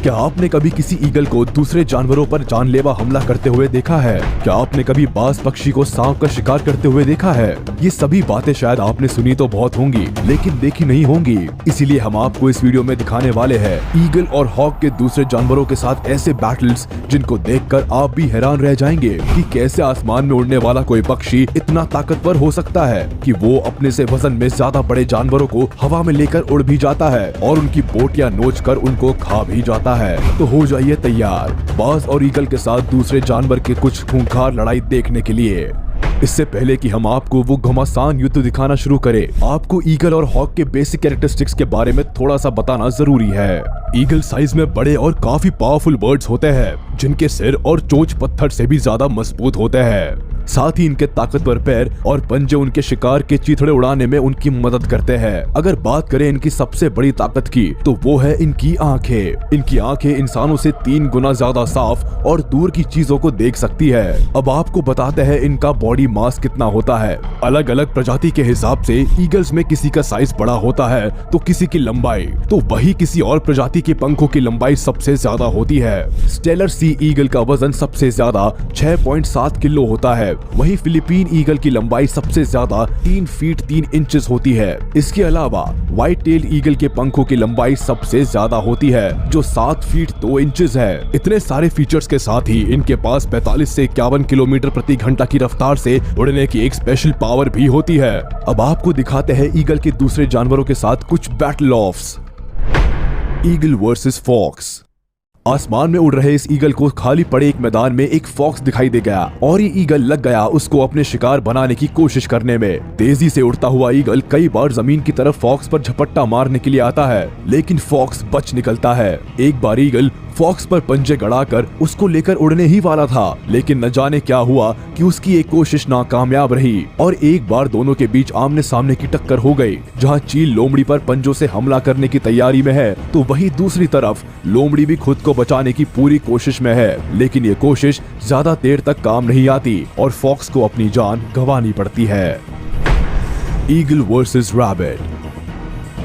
क्या आपने कभी किसी ईगल को दूसरे जानवरों पर जानलेवा हमला करते हुए देखा है? क्या आपने कभी बाज पक्षी को सांप का शिकार करते हुए देखा है? ये सभी बातें शायद आपने सुनी तो बहुत होंगी, लेकिन देखी नहीं होंगी। इसीलिए हम आपको इस वीडियो में दिखाने वाले हैं ईगल और हॉक के दूसरे जानवरों के साथ ऐसे बैटल्स जिनको देखकर आप भी हैरान रह जाएंगे कि कैसे आसमान में उड़ने वाला कोई पक्षी इतना ताकतवर हो सकता है कि वो अपने से वजन में ज्यादा बड़े जानवरों को हवा में लेकर उड़ भी जाता है और उनकी बोटियां नोचकर उनको खा भी जाता है। तो हो जाइए तैयार बाज और ईगल के साथ दूसरे जानवर के कुछ खूंखार लड़ाई देखने के लिए। इससे पहले कि हम आपको वो घमासान युद्ध दिखाना शुरू करें, आपको ईगल और हॉक के बेसिक कैरेक्टरिस्टिक्स के बारे में थोड़ा सा बताना जरूरी है। ईगल साइज में बड़े और काफी पावरफुल बर्ड्स होते हैं जिनके सिर और चोंच पत्थर से भी ज्यादा मजबूत होते हैं। साथ ही इनके ताकतवर पैर और पंजे उनके शिकार के चीथड़े उड़ाने में उनकी मदद करते हैं। अगर बात करें इनकी सबसे बड़ी ताकत की तो वो है इनकी आंखें। इनकी आंखें इंसानों से 3 गुना ज्यादा साफ और दूर की चीजों को देख सकती है। अब आपको बताते हैं इनका बॉडी मास कितना होता है। अलग अलग प्रजाति के हिसाब से ईगल्स में किसी का साइज बड़ा होता है तो किसी की लंबाई, तो वही किसी और प्रजाति के पंखों की लंबाई सबसे ज्यादा होती है। स्टेलर सी ईगल का वजन सबसे ज्यादा 6.7 किलो होता है। वहीं फिलीपीन ईगल की लंबाई सबसे ज्यादा 3 फीट 3 इंचेस होती है। इसके अलावा व्हाइट टेल ईगल के पंखों की लंबाई सबसे ज्यादा होती है जो 7 फीट 2 इंचेस है। इतने सारे फीचर्स के साथ ही इनके पास 45 से 51 किलोमीटर प्रति घंटा की रफ्तार से उड़ने की एक स्पेशल पावर भी होती है। अब आपको दिखाते हैं ईगल के दूसरे जानवरों के साथ कुछ battle offs. Eagle versus fox. आसमान में उड़ रहे इस ईगल को खाली पड़े एक मैदान में एक फॉक्स दिखाई दे गया और ये ईगल लग गया उसको अपने शिकार बनाने की कोशिश करने में। तेजी से उड़ता हुआ ईगल कई बार जमीन की तरफ फॉक्स पर झपट्टा मारने के लिए आता है, लेकिन फॉक्स बच निकलता है। एक बार ईगल फॉक्स पर पंजे गड़ाकर उसको लेकर उड़ने ही वाला था, लेकिन न जाने क्या हुआ कि उसकी एक कोशिश नाकामयाब रही और एक बार दोनों के बीच आमने सामने की टक्कर हो गई। जहां चील लोमड़ी पर पंजों से हमला करने की तैयारी में है तो वहीं दूसरी तरफ लोमड़ी भी खुद को बचाने की पूरी कोशिश में है, लेकिन ये कोशिश ज्यादा देर तक काम नहीं आती और फॉक्स को अपनी जान गंवानी पड़ती है। Eagle versus rabbit.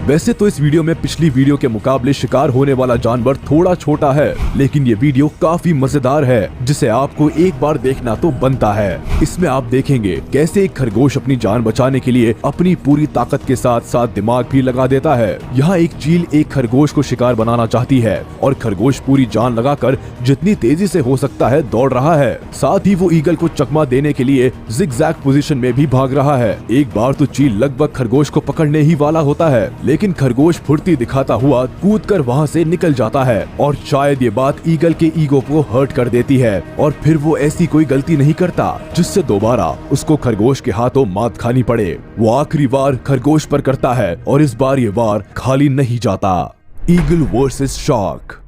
वैसे तो इस वीडियो में पिछली वीडियो के मुकाबले शिकार होने वाला जानवर थोड़ा छोटा है, लेकिन ये वीडियो काफी मजेदार है जिसे आपको एक बार देखना तो बनता है। इसमें आप देखेंगे कैसे एक खरगोश अपनी जान बचाने के लिए अपनी पूरी ताकत के साथ साथ दिमाग भी लगा देता है। यहाँ एक चील एक खरगोश को शिकार बनाना चाहती है और खरगोश पूरी जान लगाकर जितनी तेजी से हो सकता है दौड़ रहा है। साथ ही वो ईगल को चकमा देने के लिए जिगजैग पोजीशन में भी भाग रहा है। एक बार तो चील लगभग खरगोश को पकड़ने ही वाला होता है, लेकिन खरगोश फुर्ती दिखाता हुआ कूदकर वहां से निकल जाता है और शायद ये बात ईगल के ईगो को हर्ट कर देती है और फिर वो ऐसी कोई गलती नहीं करता जिससे दोबारा उसको खरगोश के हाथों मात खानी पड़े। वो आखिरी वार खरगोश पर करता है और इस बार ये वार खाली नहीं जाता। Eagle versus shark.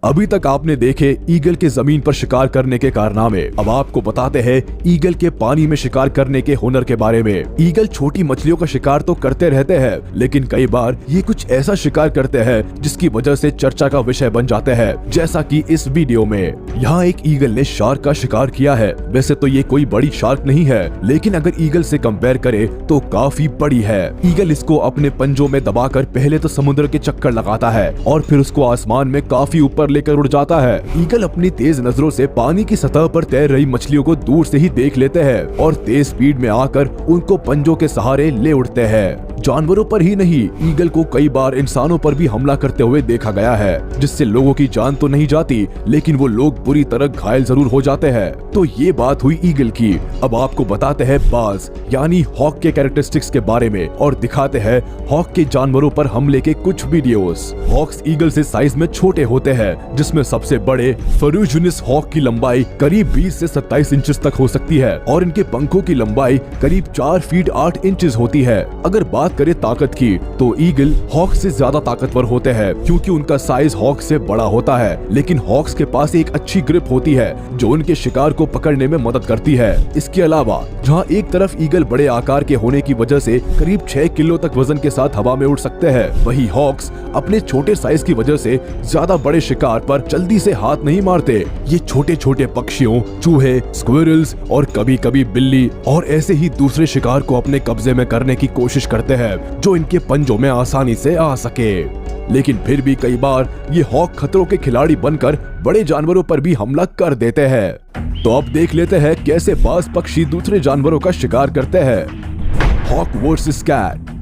अभी तक आपने देखे ईगल के जमीन पर शिकार करने के कारनामे, अब आपको बताते हैं ईगल के पानी में शिकार करने के हुनर के बारे में। ईगल छोटी मछलियों का शिकार तो करते रहते हैं, लेकिन कई बार ये कुछ ऐसा शिकार करते हैं जिसकी वजह से चर्चा का विषय बन जाते हैं, जैसा कि इस वीडियो में। यहाँ एक ईगल ने शार्क का शिकार किया है। वैसे तो ये कोई बड़ी शार्क नहीं है, लेकिन अगर ईगल से कंपेयर करे तो काफी बड़ी है। ईगल इसको अपने पंजों में दबाकर पहले तो समुद्र के चक्कर लगाता है और फिर उसको आसमान में काफी ऊपर लेकर उड़ जाता है। ईगल अपनी तेज नजरों से पानी की सतह पर तैर रही मछलियों को दूर से ही देख लेते हैं और तेज स्पीड में आकर उनको पंजों के सहारे ले उड़ते हैं। जानवरों पर ही नहीं, ईगल को कई बार इंसानों पर भी हमला करते हुए देखा गया है, जिससे लोगों की जान तो नहीं जाती, लेकिन वो लोग बुरी तरह घायल जरूर हो जाते हैं। तो ये बात हुई ईगल की। अब आपको बताते हैं बाज यानी हॉक के कैरेक्टरिस्टिक्स के बारे में और दिखाते हैं हॉक के जानवरों पर हमले के कुछ वीडियोस। हॉक्स ईगल से साइज में छोटे होते हैं, जिसमें सबसे बड़े फर्यूजिनस हॉक की लंबाई करीब 20 से 27 इंचेस तक हो सकती है और इनके पंखों की लंबाई करीब 4 फीट 8 इंचेस होती है। अगर बात करे ताकत की तो ईगल हॉक से ज्यादा ताकतवर होते हैं क्योंकि उनका साइज हॉक से बड़ा होता है, लेकिन हॉक्स के पास एक अच्छी ग्रिप होती है जो उनके शिकार को पकड़ने में मदद करती है। इसके अलावा जहां एक तरफ ईगल बड़े आकार के होने की वजह से करीब 6 किलो तक वजन के साथ हवा में उड़ सकते हैं, वही हॉक्स अपने छोटे साइज की वजह से ज्यादा बड़े शिकार पर जल्दी से हाथ नहीं मारते। ये छोटे छोटे पक्षियों, चूहे, स्क्विरल्स और कभी कभी बिल्ली और ऐसे ही दूसरे शिकार को अपने कब्जे में करने की कोशिश करते हैं। हैं जो इनके पंजों में आसानी से आ सके। लेकिन फिर भी कई बार ये हॉक खतरों के खिलाड़ी बनकर बड़े जानवरों पर भी हमला कर देते हैं। तो अब देख लेते हैं कैसे बाज पक्षी दूसरे जानवरों का शिकार करते हैं। Hawk versus cat.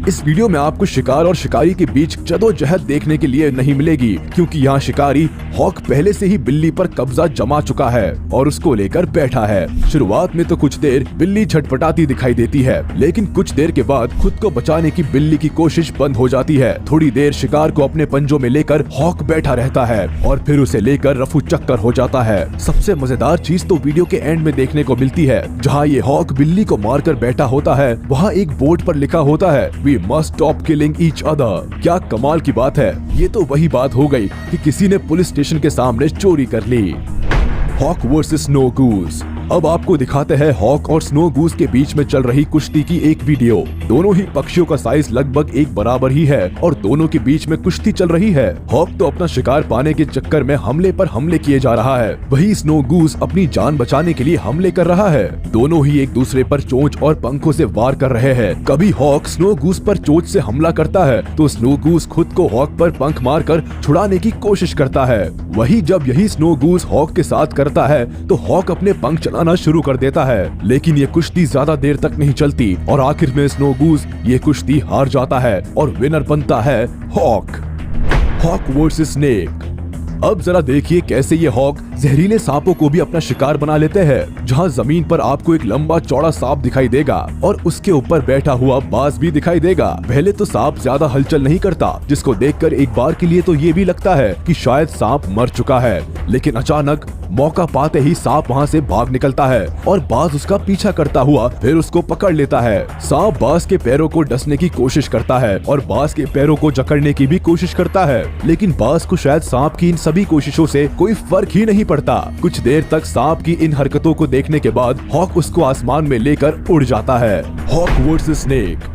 इस वीडियो में आपको शिकार और शिकारी के बीच जदोजहद देखने के लिए नहीं मिलेगी, क्योंकि यहाँ शिकारी हॉक पहले से ही बिल्ली पर कब्जा जमा चुका है और उसको लेकर बैठा है। शुरुआत में तो कुछ देर बिल्ली झटपटाती दिखाई देती है, लेकिन कुछ देर के बाद खुद को बचाने की बिल्ली की कोशिश बंद हो जाती है। थोड़ी देर शिकार को अपने पंजों में लेकर हॉक बैठा रहता है और फिर उसे लेकर रफू चक्कर हो जाता है। सबसे मजेदार चीज तो वीडियो के एंड में देखने को मिलती है, जहाँ ये हॉक बिल्ली को मारकर बैठा होता है। वहाँ एक बोर्ड पर लिखा होता है must stop killing each other. क्या कमाल की बात है। ये तो वही बात हो गई कि किसी ने पुलिस स्टेशन के सामने चोरी कर ली। Hawk versus snow goose. अब आपको दिखाते हैं हॉक और स्नो गूस के बीच में चल रही कुश्ती की एक वीडियो। दोनों ही पक्षियों का साइज लगभग एक बराबर ही है और दोनों के बीच में कुश्ती चल रही है। हॉक तो अपना शिकार पाने के चक्कर में हमले पर हमले किए जा रहा है, वही स्नो गूस अपनी जान बचाने के लिए हमले कर रहा है। दोनों ही एक दूसरे पर चोंच और पंखों से वार कर रहे हैं। कभी हॉक स्नो गूस पर चोंच से हमला करता है तो स्नो गूस खुद को हॉक पर पंख मारकर छुड़ाने की कोशिश करता है। वही जब यही स्नो गूस हॉक के साथ करता है तो हॉक अपने पंख चलाना शुरू कर देता है। लेकिन ये कुश्ती ज्यादा देर तक नहीं चलती और आखिर में स्नो गूस ये कुश्ती हार जाता है और विनर बनता है हॉक। Hoc versus snake. अब जरा देखिए कैसे ये हॉक जहरीले सांपों को भी अपना शिकार बना लेते हैं। जहां जमीन पर आपको एक लंबा चौड़ा सांप दिखाई देगा और उसके ऊपर बैठा हुआ बाज भी दिखाई देगा। पहले तो सांप ज्यादा हलचल नहीं करता, जिसको देखकर एक बार के लिए तो ये भी लगता है कि शायद सांप मर चुका है। लेकिन अचानक मौका पाते ही सांप वहां से भाग निकलता है और बाज उसका पीछा करता हुआ फिर उसको पकड़ लेता है। सांप बाज के पैरों को डसने की कोशिश करता है और बाज के पैरों को जकड़ने की भी कोशिश करता है, लेकिन बाज को शायद सांप की इन सभी कोशिशों से कोई फर्क ही नहीं पड़ता। कुछ देर तक सांप की इन हरकतों को देखने के बाद हॉक उसको आसमान में लेकर उड़ जाता है। Hawk versus snake.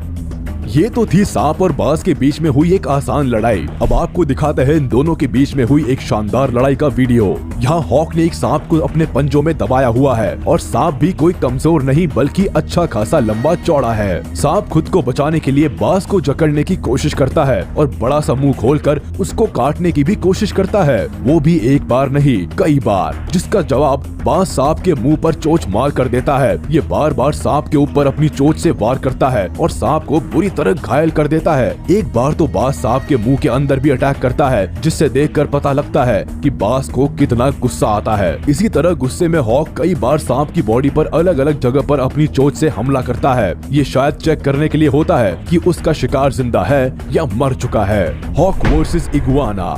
ये तो थी सांप और बाज के बीच में हुई एक आसान लड़ाई। अब आपको दिखाते हैं इन दोनों के बीच में हुई एक शानदार लड़ाई का वीडियो। यहाँ हॉक ने एक सांप को अपने पंजों में दबाया हुआ है और सांप भी कोई कमजोर नहीं बल्कि अच्छा खासा लंबा चौड़ा है। सांप खुद को बचाने के लिए बाज को जकड़ने की कोशिश करता है और बड़ा सा मुंह खोलकर उसको काटने की भी कोशिश करता है, वो भी एक बार नहीं कई बार, जिसका जवाब बाज सांप के मुंह पर चोंच मार कर देता है। ये बार बार सांप के ऊपर अपनी चोंच से वार करता है और सांप को बुरी तरह घायल कर देता है। एक बार तो बाज सांप के मुंह के अंदर भी अटैक करता है, जिससे देखकर पता लगता है कि बाज को कितना गुस्सा आता है। इसी तरह गुस्से में हॉक कई बार सांप की बॉडी पर अलग अलग जगह पर अपनी चोंच से हमला करता है। ये शायद चेक करने के लिए होता है कि उसका शिकार जिंदा है या मर चुका है। Hawk versus iguana.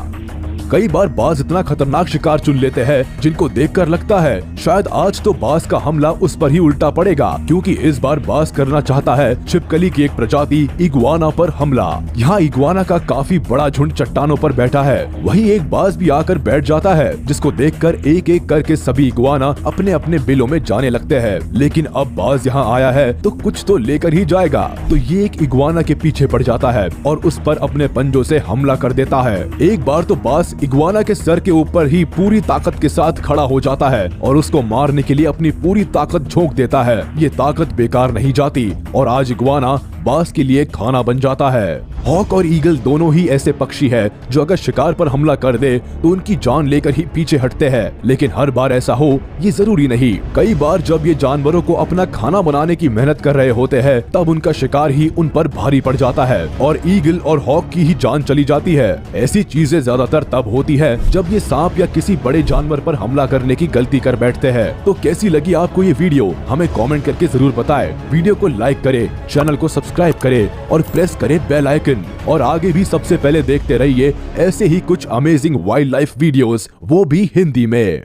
कई बार बाज इतना खतरनाक शिकार चुन लेते हैं जिनको देखकर लगता है शायद आज तो बाज का हमला उस पर ही उल्टा पड़ेगा, क्योंकि इस बार बाज करना चाहता है छिपकली की एक प्रजाति इगुआना पर हमला। यहाँ इगुआना का काफी बड़ा झुंड चट्टानों पर बैठा है, वहीं एक बाज भी आकर बैठ जाता है, जिसको देखकर एक एक करके सभी इगुआना अपने अपने बिलों में जाने लगते हैं। लेकिन अब बाज यहाँ आया है तो कुछ तो लेकर ही जाएगा, तो ये एक इगुआना के पीछे पड़ जाता है और उस पर अपने पंजों से हमला कर देता है। एक बार तो बाज इगुआना के सर के ऊपर ही पूरी ताकत के साथ खड़ा हो जाता है और उसको मारने के लिए अपनी पूरी ताकत झोंक देता है। ये ताकत बेकार नहीं जाती और आज इगुआना बाज के लिए खाना बन जाता है। हॉक और ईगल दोनों ही ऐसे पक्षी है जो अगर शिकार पर हमला कर दे तो उनकी जान लेकर ही पीछे हटते हैं, लेकिन हर बार ऐसा हो ये जरूरी नहीं। कई बार जब ये जानवरों को अपना खाना बनाने की मेहनत कर रहे होते हैं तब उनका शिकार ही उन पर भारी पड़ जाता है और ईगल और हॉक की ही जान चली जाती है। ऐसी चीजें ज्यादातर तब होती है जब ये सांप या किसी बड़े जानवर पर हमला करने की गलती कर बैठते हैं। तो कैसी लगी आपको ये वीडियो हमें कॉमेंट करके जरूर बताएं। वीडियो को लाइक करें, चैनल को सब्सक्राइब करें और प्रेस करें बेल आइकन। और आगे भी सबसे पहले देखते रहिए ऐसे ही कुछ अमेजिंग वाइल्ड लाइफ वीडियोस, वो भी हिंदी में।